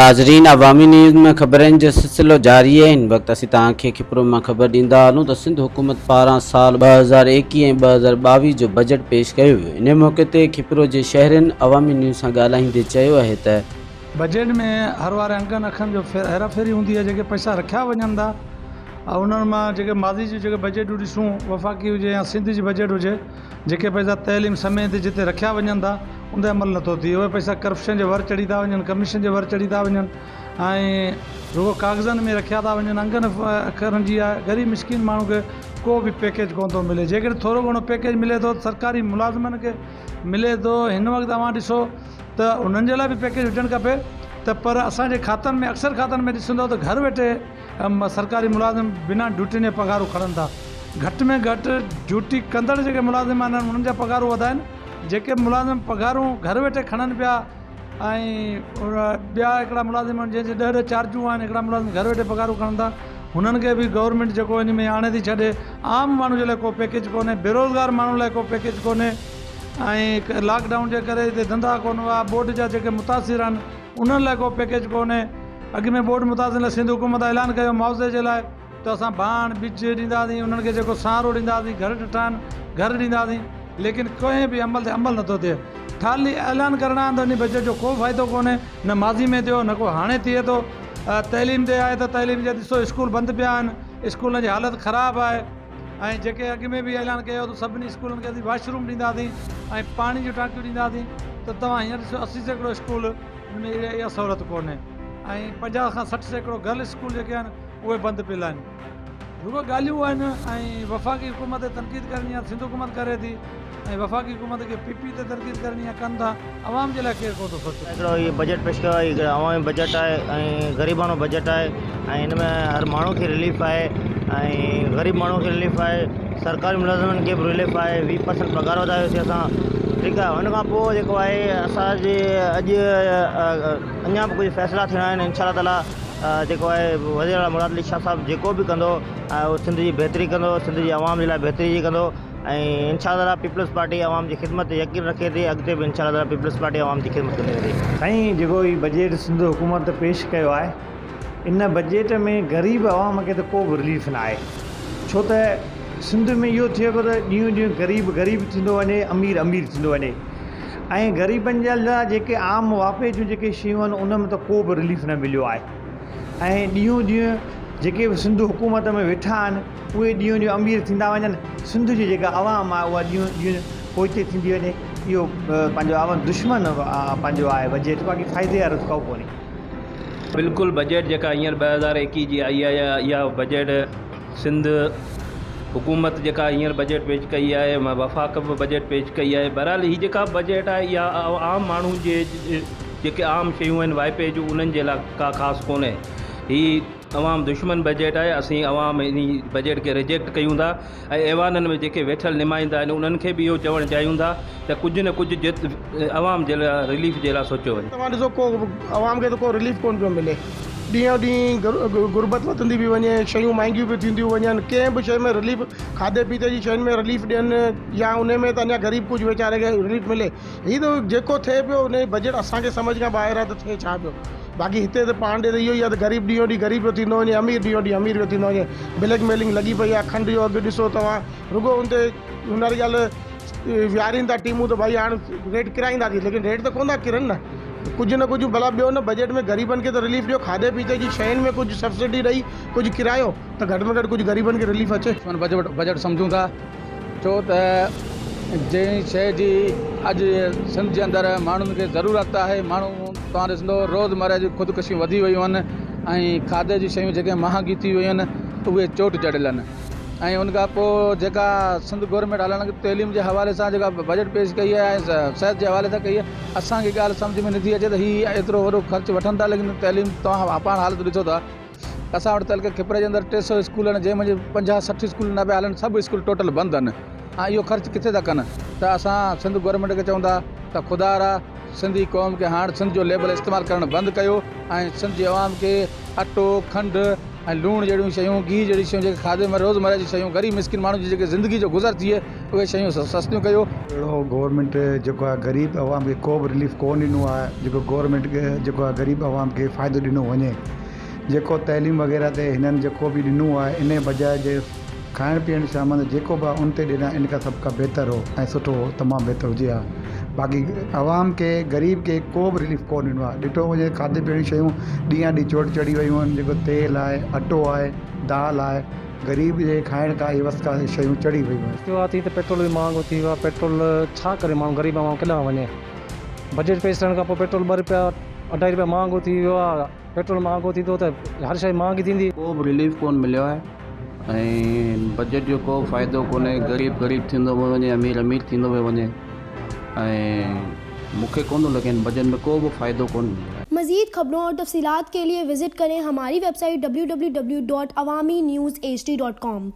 नाज़रीन, अवामी न्यूज़ में ख़बरनि जो सिलसिलो जारी है। इन वक्त असीं तव्हांखे खिपरो में ख़बर ॾींदा हलूं त सिंध हुकूमत पारां साल 2021 ऐं 2022 जो बजट पेश कयो वियो। इन मौक़े ते खिपरो जे शहरियुनि अवामी न्यूज़ सां ॻाल्हाईंदे चयो आहे त बजट में हर वारे अंगनि अखनि जो हेरा फेरी हूंदी आहे। जेके पैसा रखिया वञनि था उन्हनि मां जेके माज़ी जी जेके बजट ॾिसूं, वफ़ाक़ी हुजे या सिंध जी बजट हुजे, जेके पैसा तइलीम समेत जिते रखिया वञनि था उन ते अमल नथो थिए। उहे पैसा करप्शन जे वर चढ़ी था वञनि, कमीशन जे वर चढ़ी था वञनि ऐं रुगो कागज़नि में रखिया था वञनि। अंगनि अखरनि जी आहे। ग़रीब मिसकिन माण्हू खे को बि पैकेज कोन थो मिले। जेकॾहिं थोरो घणो पैकेज मिले थो सरकारी मुलाज़िमनि खे मिले थो। हिन वक़्तु तव्हां ॾिसो त उन्हनि जे लाइ बि पैकेज हुजणु खपे त पर असांजे खातनि में अक्सर खातनि में ॾिसंदो त घर वेठे सरकारी मुलाज़िम बिना ड्यूटियुनि जे पघारूं खणनि था। घटि में घटि ड्यूटी कंदड़ जेके मुलाज़िम आहिनि उन्हनि जा पघारूं वधाइनि। जेके मुलाज़िम पघारूं घर वेठे खणनि पिया ऐं ॿिया हिकिड़ा मुलाज़िम जंहिंजे 10 चार्जूं आहिनि, हिकिड़ा मुलाज़िम घर वेठे पघारूं खणनि था, हुननि खे बि गवर्नमेंट जेको इन में आणे थी छॾे। आम माण्हू जे लाइ को पैकेज कोन्हे, बेरोज़गार माण्हू लाइ को पैकेज कोन्हे ऐं लॉकडाउन जे करे हिते धंधा कोन हुआ। बोर्ड जा जेके मुतासिर आहिनि उन्हनि लाइ को पैकेज कोन्हे। अॻु में बोर्ड मुतासिर लाइ सिंध हुकूमत ऐलान कयो मुआवज़े जे लाइ त असां बाण बिज ॾींदासीं, उन्हनि खे जेको सहारो ॾींदासीं, घर ठाहिनि, घर ॾींदासीं, लेकिन कंहिं बि अमल ते अमल नथो थिए। ख़ाली ऐलान करणा आहिनि त इन बजट जो को फ़ाइदो कोन्हे, न माज़ी में थियो न को हाणे थिए थो। तइलीम ते आहे त तइलीम जा ॾिसो स्कूल बंदि पिया आहिनि, स्कूलनि जी हालति ख़राबु आहे ऐं जेके अॻु में बि ऐलान कयो त सभिनी स्कूलनि खे असीं वाशरूम ॾींदासीं ऐं पाणी जूं टांकियूं ॾींदासीं, त तव्हां हींअर ॾिसो 80% स्कूल में इहा सहूलियत कोन्हे ऐं 50 खां 60% गर्ल्स स्कूल जेके आहिनि उहे बंदि पियल आहिनि। रुगो ॻाल्हियूं आहिनि ऐं वफ़ाक़ी हुकूमत ते तनक़ीद करणी आहे, सिंध हुकूमत करे थी ऐं वफ़ाक़ी हुकूमत खे पी ते तनक़ीद करणी आहे, कनि था। आवाम जे लाइ केरु कोन थो सोचे। हिकिड़ो इहो बजट पेश कयो आहे, हिकिड़ो अवामी बजट आहे ऐं ग़रीबाणो बजट आहे ऐं हिन में हर माण्हू खे रिलीफ आहे ऐं ग़रीब माण्हू खे रिलीफ आहे, सरकारी मुलाज़िमनि खे बि रिलीफ आहे। 20% पघार वधायोसीं असां, ठीकु आहे। हुन खां पोइ जेको आहे असांजे अॼु अञा बि कुझु फ़ैसिला थियणा आहिनि। इंशा ताला जेको आहे वज़ीर आला मुराद अली शाह साहिबु जेको बि कंदो उहो सिंध जी बहितरी कंदो, सिंध जी आवाम जे लाइ बहितरी जी कंदो ऐं इंशा ताला पीपल्स पार्टी आवाम जी ख़िदमत ते यकीन रखे थी। अॻिते बि इंशा ताला पीपल्स पार्टी आवाम जी ख़िदमत कंदी रहंदी। साईं, जेको ही बजट सिंध हुकूमत पेश कयो आहे, इन बजट में ग़रीब आवाम खे त को बि रिलीफ न आहे। छो त सिंध में इहो थिए पियो त ॾींहों ॾींहुं ग़रीब ग़रीब थींदो वञे, अमीर अमीर थींदो वञे ऐं ग़रीबनि जे लाइ जेके आम वापे जूं जेके शयूं आहिनि उन में त को बि रिलीफ न मिलियो आहे ऐं ॾींहों ॾींहुं जेके बि सिंध हुकूमत में वेठा आहिनि उहे ॾींहों ॾींहुं अमीर थींदा वञनि। सिंध जी जेका आवाम आहे उहा ॾींहों ॾींहुं पोइते थींदी वञे। इहो पंहिंजो आवाम दुश्मन पंहिंजो आहे बजट, बाक़ी फ़ाइदे वारो को कोन्हे। बिल्कुलु बजट जेका हींअर 2021 जी आई आहे इहा बजट सिंध हुकूमत जेका हींअर बजट पेश कई आहे, वफ़ाक़ बि बजट पेश कई आहे। बहरहाल हीअ जेका बजट आहे इहा आम माण्हू जे जेके आम शयूं आहिनि वाइपे जूं उन्हनि जे लाइ का ख़ासि कोन्हे। हीअ अवाम दुश्मन बजट आहे। असीं अवाम इन बजट खे रिजेक्ट कयूं था ऐं ऐवाननि में जेके वेठल नुमाइंदा आहिनि उन्हनि खे बि इहो चवणु चाहियूं था त कुझु न कुझु अवाम जे लाइ रिलीफ जे लाइ सोचियो वञे। तव्हां ॾिसो को अवाम खे त को रिलीफ कोन पियो मिले। ॾींहों ॾींहुं गुरबत वधंदी पई वञे, शयूं महांगियूं पियूं थींदियूं वञनि, कंहिं बि शइ में रिलीफ, खाधे पीते जी शयुनि में रिलीफ ॾियनि या उन में त अञा ग़रीब कुझु वीचारे खे रिलीफ मिले। हीअ त जेको थिए पियो उन बजट असांखे सम्झ खां ॿाहिरि आहे त थिए छा पियो। बाक़ी हिते त पाण ॾे त इहो ई आहे त ग़रीब ॾींहों ॾींहुं ग़रीब पियो थींदो वञे, अमीर ॾींहों ॾींहुं अमीर पियो थींदो वञे। ब्लैक मेलिंग लॻी पई आहे। खंड जो अघु ॾिसो तव्हां, रुगो उन ते हुनरी ॻाल्हि विहारीनि था टीमूं त भई हाणे रेट किराईंदासीं, लेकिन रेट त कोन था किरनि न। कुझु न कुझु भला ॿियो न बजट में ग़रीबनि खे त रिलीफ ॾियो, खाधे पीते जी शयुनि में कुझु सब्सिडी ॾेई कुझु किरायो त घटि में घटि कुझु ग़रीबनि खे रिलीफ अचे। बजट सम्झूं था छो त जंहिं शइ जी अॼु सिंध जे अंदरि माण्हुनि खे ज़रूरत आहे, माण्हू तव्हां ॾिसंदो रोज़मर्रा जी ख़ुदकुशियूं वधी वियूं आहिनि ऐं खाधे जी शयूं जेके महांगी थी वियूं आहिनि उहे चोट चढ़ियल आहिनि। ऐं उन खां पोइ जेका सिंध गवर्नमेंट हलाइण तइलीम जे हवाले सां जेका बजट पेश कई आहे ऐं सिहत जे हवाले सां कई आहे, असांखे ॻाल्हि सम्झ में नथी अचे त हीअ एतिरो वॾो ख़र्चु वठनि था, लेकिन तइलीम तव्हां पाण हालत ॾिसो था। असां वटि तलके खिपरे जे अंदरि 300 स्कूल आहिनि, जंहिंमें 50-60 स्कूल न पिया हलनि, सभु स्कूल टोटल बंदि आहिनि ऐं इहो ख़र्चु किथे था कनि। त असां सिंध गवर्नमेंट खे चऊं था त ख़ुदा सिंधी क़ौम खे हाणे सिंध जो लेबल इस्तेमालु करणु बंदि कयो ऐं सिंध जी आवाम खे अटो, खंड ऐं लूण जहिड़ियूं शयूं, घी जहिड़ी शयूं जेके खाधे में रोज़मर्रा जी शयूं ग़रीब मिसकिन माण्हू जी जेके ज़िंदगी जो गुज़र थिए उहे शयूं सस्तियूं कयो। अहिड़ो गवर्नमेंट जेको आहे ग़रीब आवाम खे को बि रिलीफ कोन ॾिनो आहे जेको गवर्नमेंट खे जेको आहे ग़रीब आवाम खे फ़ाइदो ॾिनो वञे। जेको तइलीम वग़ैरह ते हिननि जेको बि ॾिनो आहे इन बजाए जे खाइण पीअण सामान जेको बि आहे उन ते ॾिना इन खां सभ खां बहितर हो ऐं सुठो हो, तमामु बहितर हुजे हा। बाक़ी आवाम खे ग़रीब खे को बि रिलीफ कोन ॾिनो आहे। ॾिठो वञे खाधे पीअण शयूं ॾींहं ॾींहुं चोट चढ़ी वियूं आहिनि। जेको तेल आहे, अटो आहे, दाल आहे, ग़रीब जे खाइण का वस का शयूं चढ़ी वियूं आहिनि। शुरूआती त पेट्रोल बि महांगो थी वियो आहे। पेट्रोल छा करे माण्हू ग़रीब माण्हू केॾां वञे। बजट पेश थियण खां पोइ पेट्रोल 2 रुपया 2.5 रुपया महांगो थी वियो आहे। पेट्रोल महांगो थींदो त हर शइ महांगी थींदी। को बि रिलीफ कोन मिलियो आहे ऐं बजट जो को फ़ाइदो कोन्हे। ग़रीब ग़रीब थींदो पियो वञे, अमीर अमीर थींदो पियो वञे ऐं मूंखे कोन थो लॻे बजट में को बि फ़ाइदो कोन मिलियो आहे। मज़ीद खबरों और तफसीलात के लिए विजिट करें हमारी वेबसाइट www.awamiNewsHD.com।